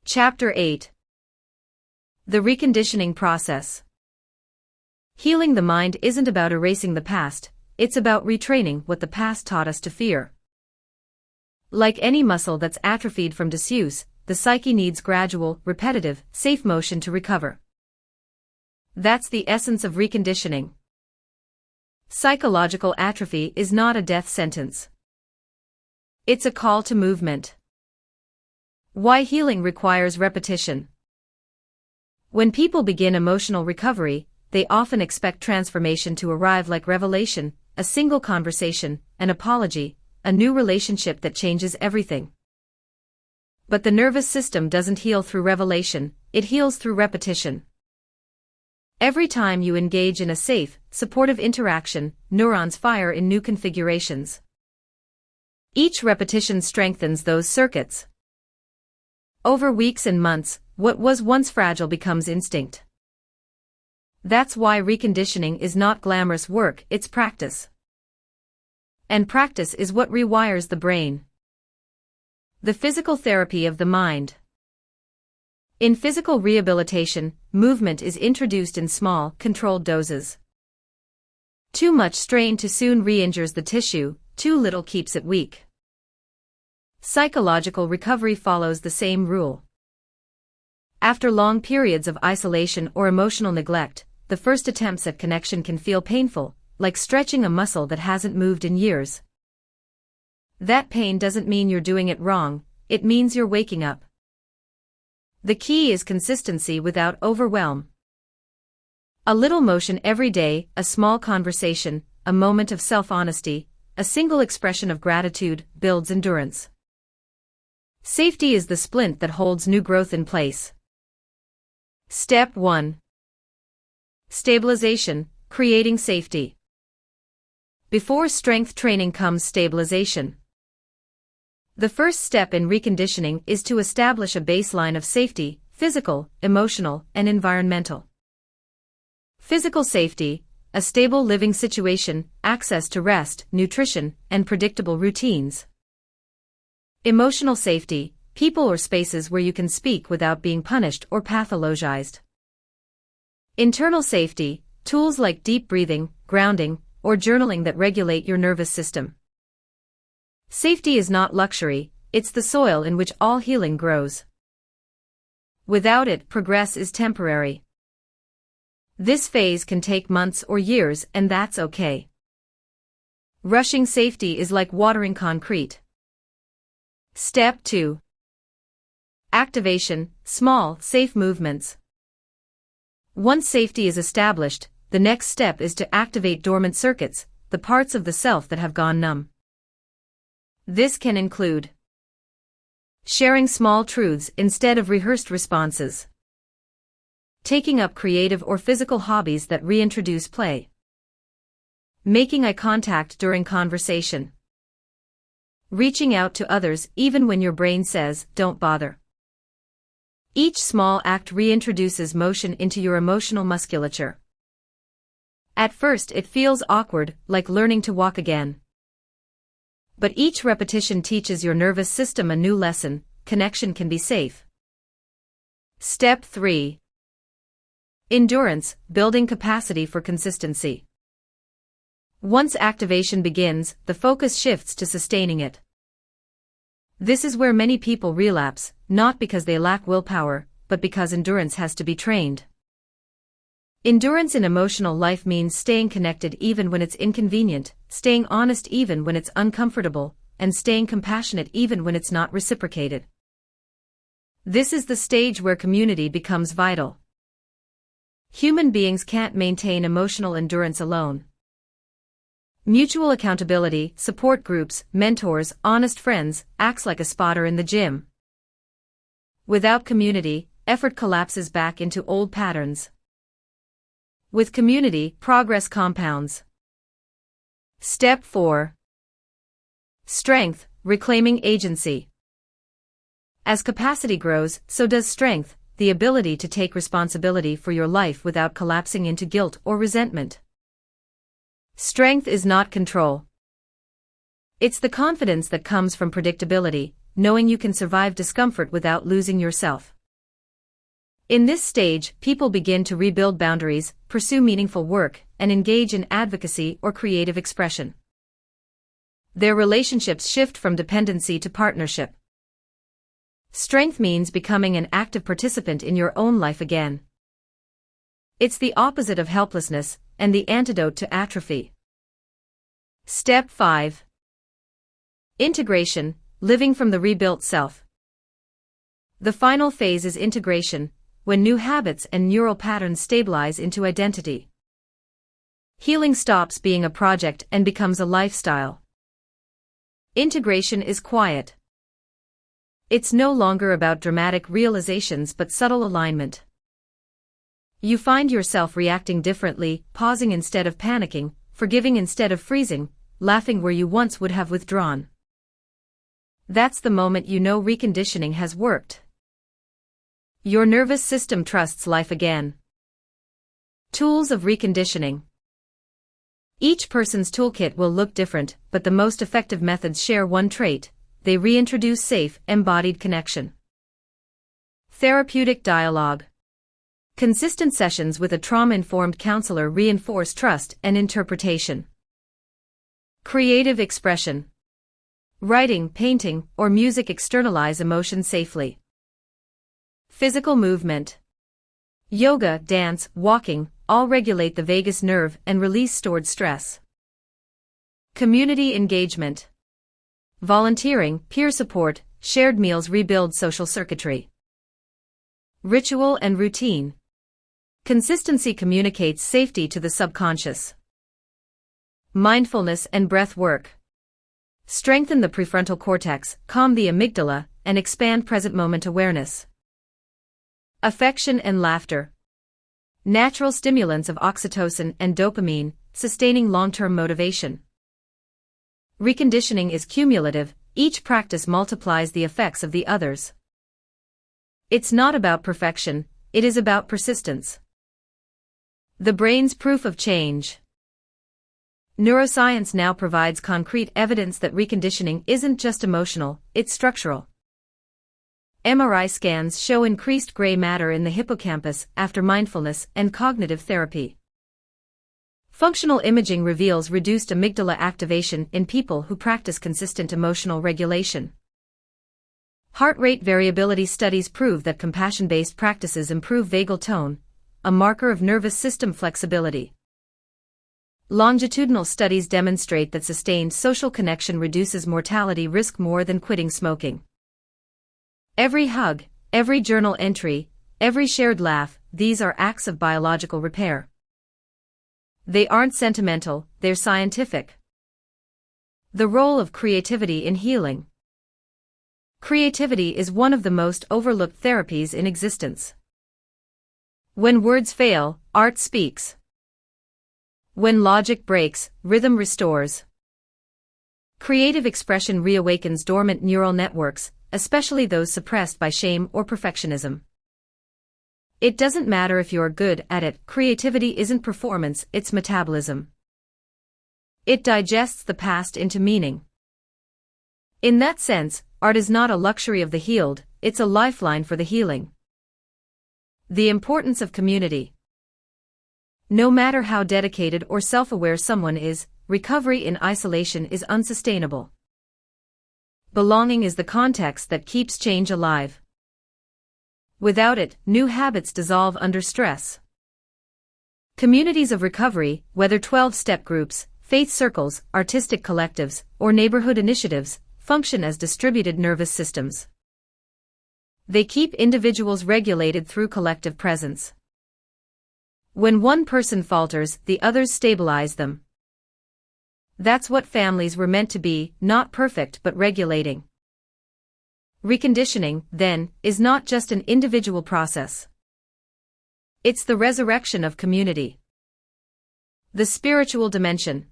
Chapter 8. The Reconditioning Process. Healing the mind isn't about erasing the past, it's about retraining what the past taught us to fear. Like any muscle that's atrophied from disuse, the psyche needs gradual, repetitive, safe motion to recover. That's the essence of reconditioning. Psychological atrophy is not a death sentence. It's a call to movement. Why healing requires repetition. When people begin emotional recovery, they often expect transformation to arrive like revelation, a single conversation, an apology, a new relationship that changes everything. But the nervous system doesn't heal through revelation, it heals through repetition. Every time you engage in a safe, supportive interaction, neurons fire in new configurations. Each repetition strengthens those circuits. Over weeks and months, what was once fragile becomes instinct. That's why reconditioning is not glamorous work, it's practice. And practice is what rewires the brain. The physical therapy of the mind. In physical rehabilitation, movement is introduced in small, controlled doses. Too much strain too soon re-injures the tissue, too little keeps it weak. Psychological recovery follows the same rule. After long periods of isolation or emotional neglect, the first attempts at connection can feel painful, like stretching a muscle that hasn't moved in years. That pain doesn't mean you're doing it wrong, it means you're waking up. The key is consistency without overwhelm. A little motion every day, a small conversation, a moment of self-honesty, a single expression of gratitude, builds endurance. Safety is the splint that holds new growth in place. Step 1. Stabilization, creating safety. Before strength training comes stabilization. The first step in reconditioning is to establish a baseline of safety, physical, emotional, and environmental. Physical safety, a stable living situation, access to rest, nutrition, and predictable routines. Emotional safety, people or spaces where you can speak without being punished or pathologized. Internal safety, tools like deep breathing, grounding, or journaling that regulate your nervous system. Safety is not luxury, it's the soil in which all healing grows. Without it, progress is temporary. This phase can take months or years, and that's okay. Rushing safety is like watering concrete. Step 2. Activation, small, safe movements. Once safety is established, the next step is to activate dormant circuits, the parts of the self that have gone numb. This can include sharing small truths instead of rehearsed responses, taking up creative or physical hobbies that reintroduce play, making eye contact during conversation, reaching out to others even when your brain says, "Don't bother." Each small act reintroduces motion into your emotional musculature. At first it feels awkward, like learning to walk again. But each repetition teaches your nervous system a new lesson: connection can be safe. Step 3. Endurance, building capacity for consistency. Once activation begins, the focus shifts to sustaining it. This is where many people relapse, not because they lack willpower, but because endurance has to be trained. Endurance in emotional life means staying connected even when it's inconvenient, staying honest even when it's uncomfortable, and staying compassionate even when it's not reciprocated. This is the stage where community becomes vital. Human beings can't maintain emotional endurance alone. Mutual accountability, support groups, mentors, honest friends, acts like a spotter in the gym. Without community, effort collapses back into old patterns. With community, progress compounds. Step 4. Strength, reclaiming agency. As capacity grows, so does strength, the ability to take responsibility for your life without collapsing into guilt or resentment. Strength is not control. It's the confidence that comes from predictability, knowing you can survive discomfort without losing yourself. In this stage, people begin to rebuild boundaries, pursue meaningful work, and engage in advocacy or creative expression. Their relationships shift from dependency to partnership. Strength means becoming an active participant in your own life again. It's the opposite of helplessness, and the antidote to atrophy. Step 5. Integration, living from the rebuilt self. The final phase is integration, when new habits and neural patterns stabilize into identity. Healing stops being a project and becomes a lifestyle. Integration is quiet. It's no longer about dramatic realizations but subtle alignment. You find yourself reacting differently, pausing instead of panicking, forgiving instead of freezing, laughing where you once would have withdrawn. That's the moment you know reconditioning has worked. Your nervous system trusts life again. Tools of reconditioning. Each person's toolkit will look different, but the most effective methods share one trait: they reintroduce safe, embodied connection. Therapeutic dialogue. Consistent sessions with a trauma-informed counselor reinforce trust and interpretation. Creative expression. Writing, painting, or music externalize emotion safely. Physical movement. Yoga, dance, walking, all regulate the vagus nerve and release stored stress. Community engagement. Volunteering, peer support, shared meals rebuild social circuitry. Ritual and routine. Consistency communicates safety to the subconscious. Mindfulness and breath work. Strengthen the prefrontal cortex, calm the amygdala, and expand present moment awareness. Affection and laughter. Natural stimulants of oxytocin and dopamine, sustaining long-term motivation. Reconditioning is cumulative, each practice multiplies the effects of the others. It's not about perfection, it is about persistence. The brain's proof of change. Neuroscience now provides concrete evidence that reconditioning isn't just emotional, it's structural. MRI scans show increased gray matter in the hippocampus after mindfulness and cognitive therapy. Functional imaging reveals reduced amygdala activation in people who practice consistent emotional regulation. Heart rate variability studies prove that compassion-based practices improve vagal tone, a marker of nervous system flexibility. Longitudinal studies demonstrate that sustained social connection reduces mortality risk more than quitting smoking. Every hug, every journal entry, every shared laugh, these are acts of biological repair. They aren't sentimental, they're scientific. The role of creativity in healing. Creativity is one of the most overlooked therapies in existence. When words fail, art speaks. When logic breaks, rhythm restores. Creative expression reawakens dormant neural networks, especially those suppressed by shame or perfectionism. It doesn't matter if you're good at it, creativity isn't performance, it's metabolism. It digests the past into meaning. In that sense, art is not a luxury of the healed, it's a lifeline for the healing. The importance of community. No matter how dedicated or self-aware someone is, recovery in isolation is unsustainable. Belonging is the context that keeps change alive. Without it, new habits dissolve under stress. Communities of recovery, whether 12-step groups, faith circles, artistic collectives, or neighborhood initiatives, function as distributed nervous systems. They keep individuals regulated through collective presence. When one person falters, the others stabilize them. That's what families were meant to be, not perfect but regulating. Reconditioning, then, is not just an individual process. It's the resurrection of community. The spiritual dimension.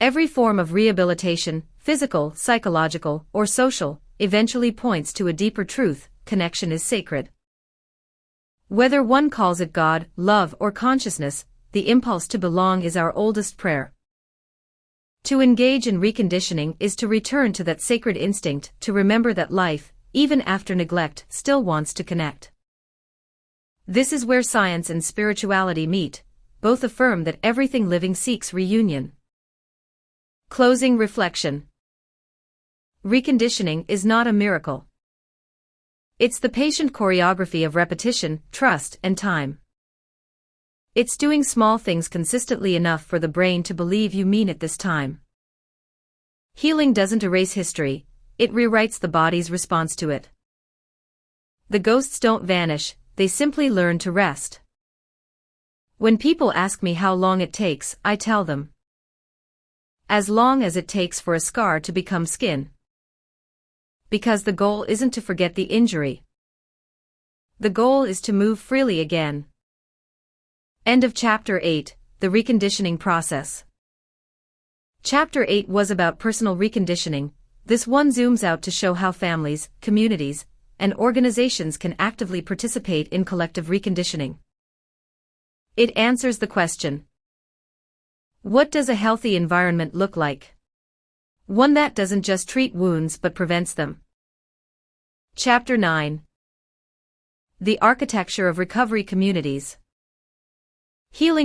Every form of rehabilitation, physical, psychological, or social, eventually points to a deeper truth: connection is sacred. Whether one calls it God, love, or consciousness, the impulse to belong is our oldest prayer. To engage in reconditioning is to return to that sacred instinct to remember that life, even after neglect, still wants to connect. This is where science and spirituality meet. Both affirm that everything living seeks reunion. Closing reflection. Reconditioning is not a miracle. It's the patient choreography of repetition, trust, and time. It's doing small things consistently enough for the brain to believe you mean it this time. Healing doesn't erase history, it rewrites the body's response to it. The ghosts don't vanish, they simply learn to rest. When people ask me how long it takes, I tell them. As long as it takes for a scar to become skin. Because the goal isn't to forget the injury. The goal is to move freely again. End of Chapter 8, The Reconditioning Process. Chapter 8 was about personal reconditioning. This one zooms out to show how families, communities, and organizations can actively participate in collective reconditioning. It answers the question: what does a healthy environment look like? One that doesn't just treat wounds but prevents them. Chapter 9. The Architecture of Recovery Communities. Healing